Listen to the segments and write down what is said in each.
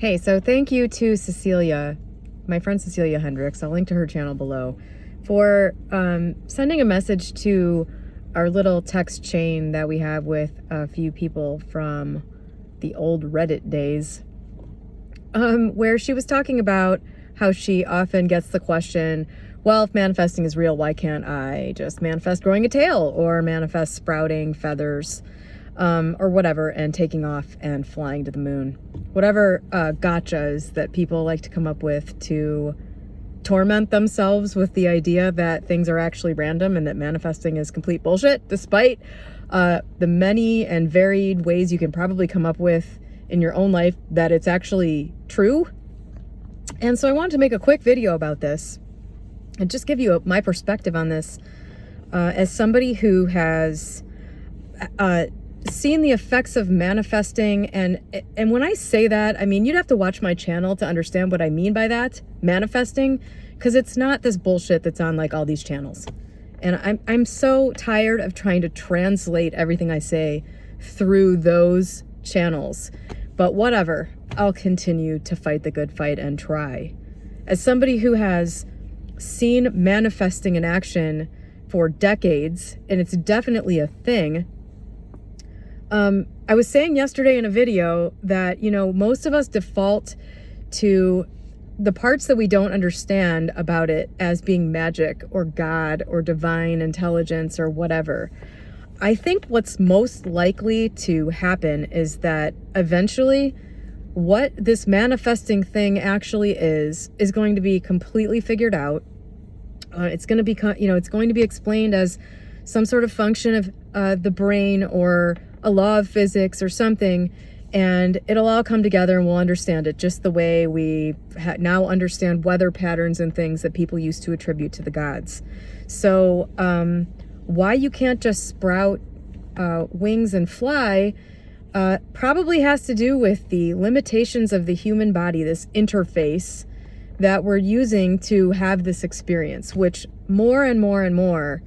Hey, so thank you to Cecilia, my friend Cecilia Hendricks, I'll link to her channel below, for sending a message to our little text chain that we have with a few people from the old Reddit days, where she was talking about how she often gets the question, well, if manifesting is real, why can't I just manifest growing a tail or manifest sprouting feathers? Or whatever, and taking off and flying to the moon. Whatever gotchas that people like to come up with to torment themselves with the idea that things are actually random and that manifesting is complete bullshit, despite the many and varied ways you can probably come up with in your own life that it's actually true. And so I wanted to make a quick video about this and just give you my perspective on this as somebody who has seen the effects of manifesting, and when I say that, I mean, you'd have to watch my channel to understand what I mean by that, manifesting, because it's not this bullshit that's on like all these channels. And I'm so tired of trying to translate everything I say through those channels. But whatever, I'll continue to fight the good fight and try. As somebody who has seen manifesting in action for decades, and it's definitely a thing, I was saying yesterday in a video that, you know, most of us default to the parts that we don't understand about it as being magic or God or divine intelligence or whatever. I think what's most likely to happen is that eventually what this manifesting thing actually is going to be completely figured out. It's going to be, you know, it's going to be explained as some sort of function of the brain or a law of physics or something, and it'll all come together and we'll understand it just the way we now understand weather patterns and things that people used to attribute to the gods. So why you can't just sprout wings and fly probably has to do with the limitations of the human body, this interface that we're using to have this experience, which more and more and more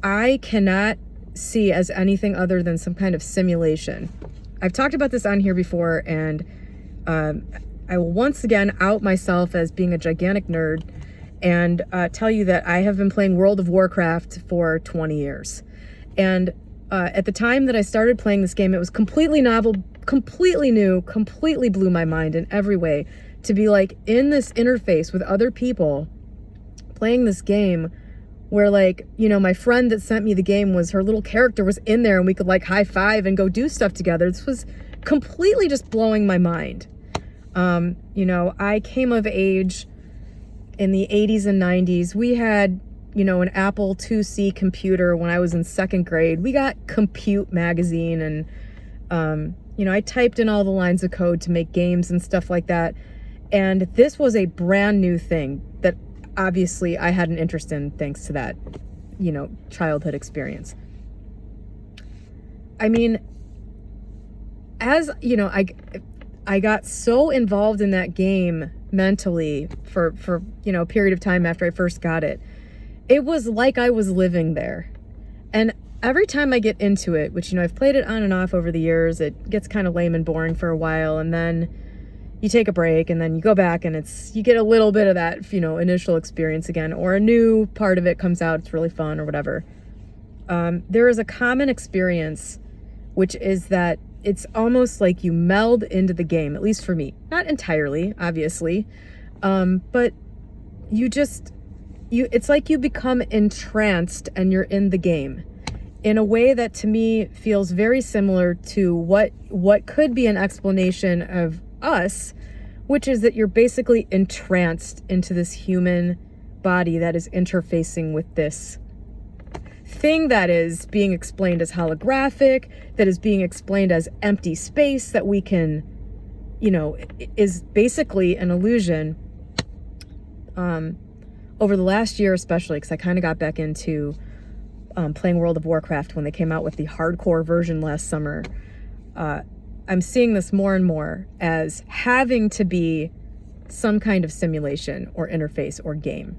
I cannot see as anything other than some kind of simulation. I've talked about this on here before, and I will once again out myself as being a gigantic nerd and tell you that I have been playing World of Warcraft for 20 years. And at the time that I started playing this game, it was completely novel, completely new, completely blew my mind in every way to be like in this interface with other people playing this game where, like, you know, my friend that sent me the game was, her little character was in there and we could like high five and go do stuff together. This was completely just blowing my mind. You know, I came of age in the 80s and 90s. We had, you know, an Apple IIc computer when I was in second grade. We got Compute magazine, and, you know, I typed in all the lines of code to make games and stuff like that. And this was a brand new thing that obviously I had an interest in thanks to that, you know, childhood experience. I mean, as, you know, I got so involved in that game mentally for, you know, a period of time after I first got it. It was like I was living there. And every time I get into it, which, you know, I've played it on and off over the years, it gets kind of lame and boring for a while, and then you take a break and then you go back and you get a little bit of that, you know, initial experience again, or a new part of it comes out, it's really fun or whatever. There is a common experience, which is that it's almost like you meld into the game, at least for me. Not entirely, obviously, but it's like you become entranced and you're in the game in a way that to me feels very similar to what could be an explanation of us, which is that you're basically entranced into this human body that is interfacing with this thing that is being explained as holographic, that is being explained as empty space that we can, you know, is basically an illusion. Over the last year especially, because I kind of got back into playing World of Warcraft when they came out with the hardcore version last summer, I'm seeing this more and more as having to be some kind of simulation or interface or game.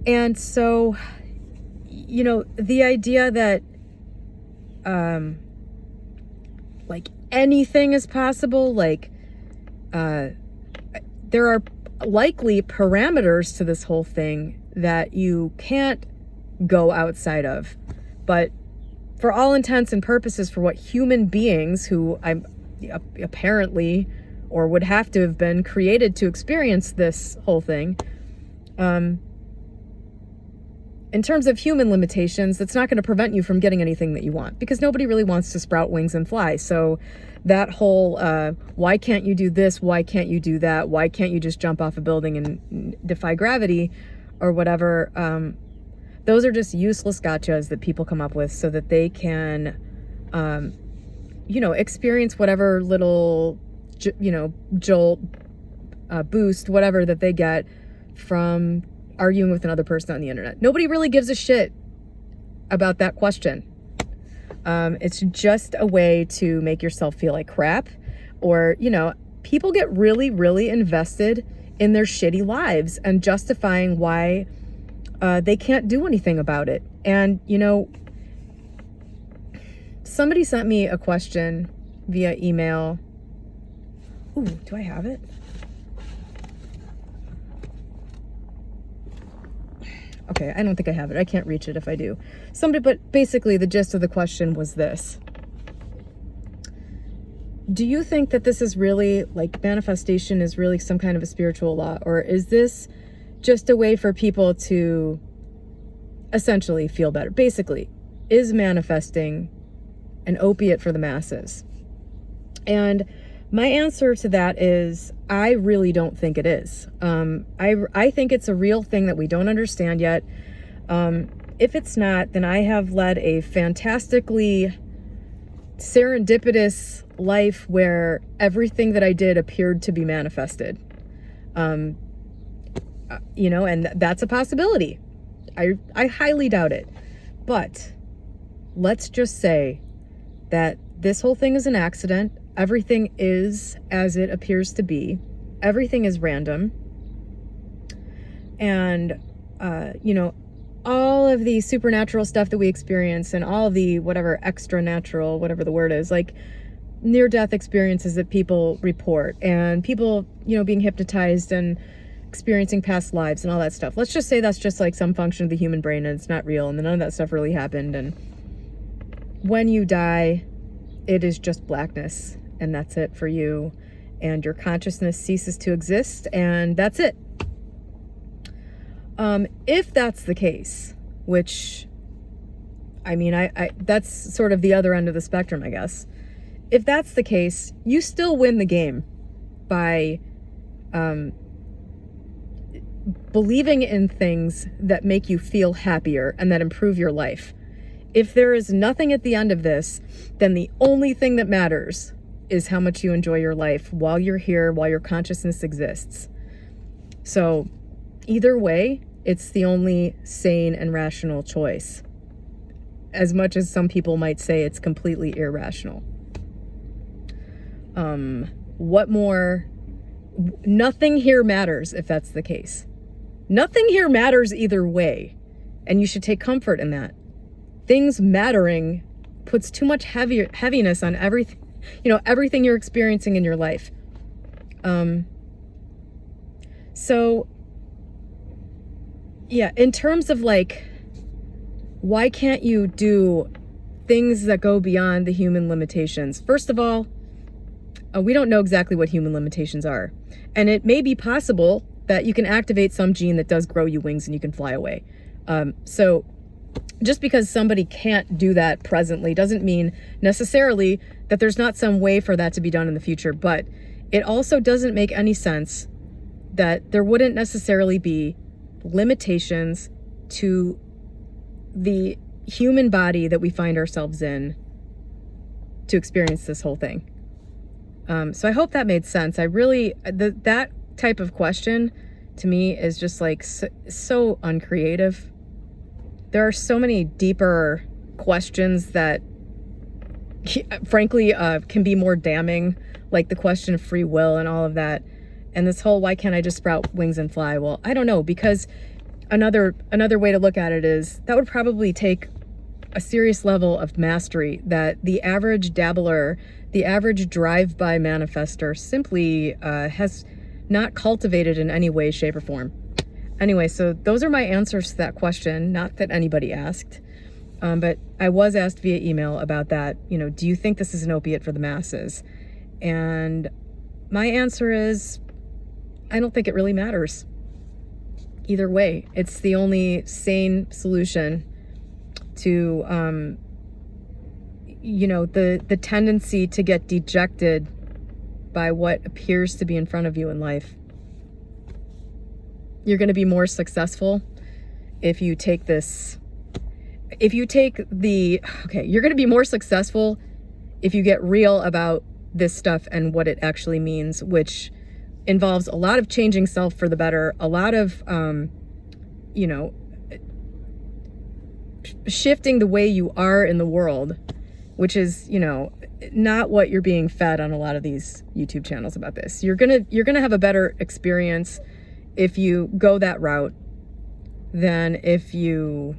And so, you know, the idea that like anything is possible. Like, there are likely parameters to this whole thing that you can't go outside of. But for all intents and purposes, for what human beings who I'm apparently or would have to have been created to experience this whole thing, in terms of human limitations, that's not going to prevent you from getting anything that you want, because nobody really wants to sprout wings and fly. So that whole, why can't you do this? Why can't you do that? Why can't you just jump off a building and defy gravity or whatever? Those are just useless gotchas that people come up with so that they can, experience whatever little, jolt, boost, whatever that they get from arguing with another person on the internet. Nobody really gives a shit about that question. It's just a way to make yourself feel like crap, or, people get really, really invested in their shitty lives and justifying why they can't do anything about it. And, somebody sent me a question via email. Ooh, do I have it? Okay, I don't think I have it. I can't reach it if I do. But basically the gist of the question was this. Do you think that this is really, like, manifestation is really some kind of a spiritual law? Or is this just a way for people to essentially feel better? Basically, is manifesting an opiate for the masses? And my answer to that is, I really don't think it is. I think it's a real thing that we don't understand yet. If it's not, then I have led a fantastically serendipitous life where everything that I did appeared to be manifested. And that's a possibility. I highly doubt it. But let's just say that this whole thing is an accident. Everything is as it appears to be. Everything is random. And, all of the supernatural stuff that we experience and all of the whatever extra natural, whatever the word is, like near-death experiences that people report and people, being hypnotized and experiencing past lives and all that stuff. Let's just say that's just like some function of the human brain and it's not real and none of that stuff really happened. And when you die, it is just blackness. And that's it for you. And your consciousness ceases to exist. And that's it. If that's the case, which, I that's sort of the other end of the spectrum, I guess. If that's the case, you still win the game by believing in things that make you feel happier and that improve your life. If there is nothing at the end of this, then the only thing that matters is how much you enjoy your life while you're here, while your consciousness exists. So either way, it's the only sane and rational choice. As much as some people might say it's completely irrational. What more? Nothing here matters if that's the case. Nothing here matters either way. And you should take comfort in that. Things mattering puts too much heaviness on everything, everything you're experiencing in your life. So, yeah, in terms of like, why can't you do things that go beyond the human limitations? First of all, we don't know exactly what human limitations are. And it may be possible that you can activate some gene that does grow you wings and you can fly away. So just because somebody can't do that presently doesn't mean necessarily that there's not some way for that to be done in the future. But it also doesn't make any sense that there wouldn't necessarily be limitations to the human body that we find ourselves in to experience this whole thing. So I hope that made sense. I really, that type of question to me is just like so uncreative. There are so many deeper questions that frankly can be more damning, like the question of free will and all of that. And this whole, why can't I just sprout wings and fly? Well, I don't know, because another way to look at it is that would probably take a serious level of mastery that the average dabbler, the average drive-by manifester simply has not cultivated in any way, shape, or form. Anyway, so those are my answers to that question. Not that anybody asked, but I was asked via email about that. Do you think this is an opiate for the masses? And my answer is, I don't think it really matters. Either way, it's the only sane solution to, the tendency to get dejected by what appears to be in front of you in life. You're going to be more successful if you take you're going to be more successful if you get real about this stuff and what it actually means, which involves a lot of changing self for the better, a lot of, shifting the way you are in the world, which is, not what you're being fed on a lot of these YouTube channels about this. You're going to have a better experience if you go that route than if you,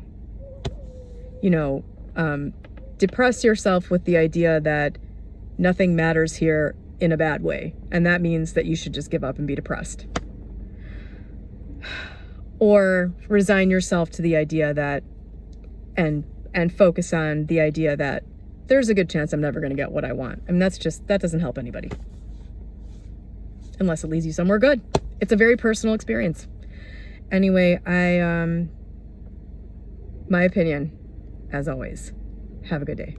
depress yourself with the idea that nothing matters here in a bad way. And that means that you should just give up and be depressed. Or resign yourself to the idea that, and focus on the idea that there's a good chance I'm never going to get what I want. I mean, that doesn't help anybody. Unless it leads you somewhere good. It's a very personal experience. Anyway, my opinion, as always, have a good day.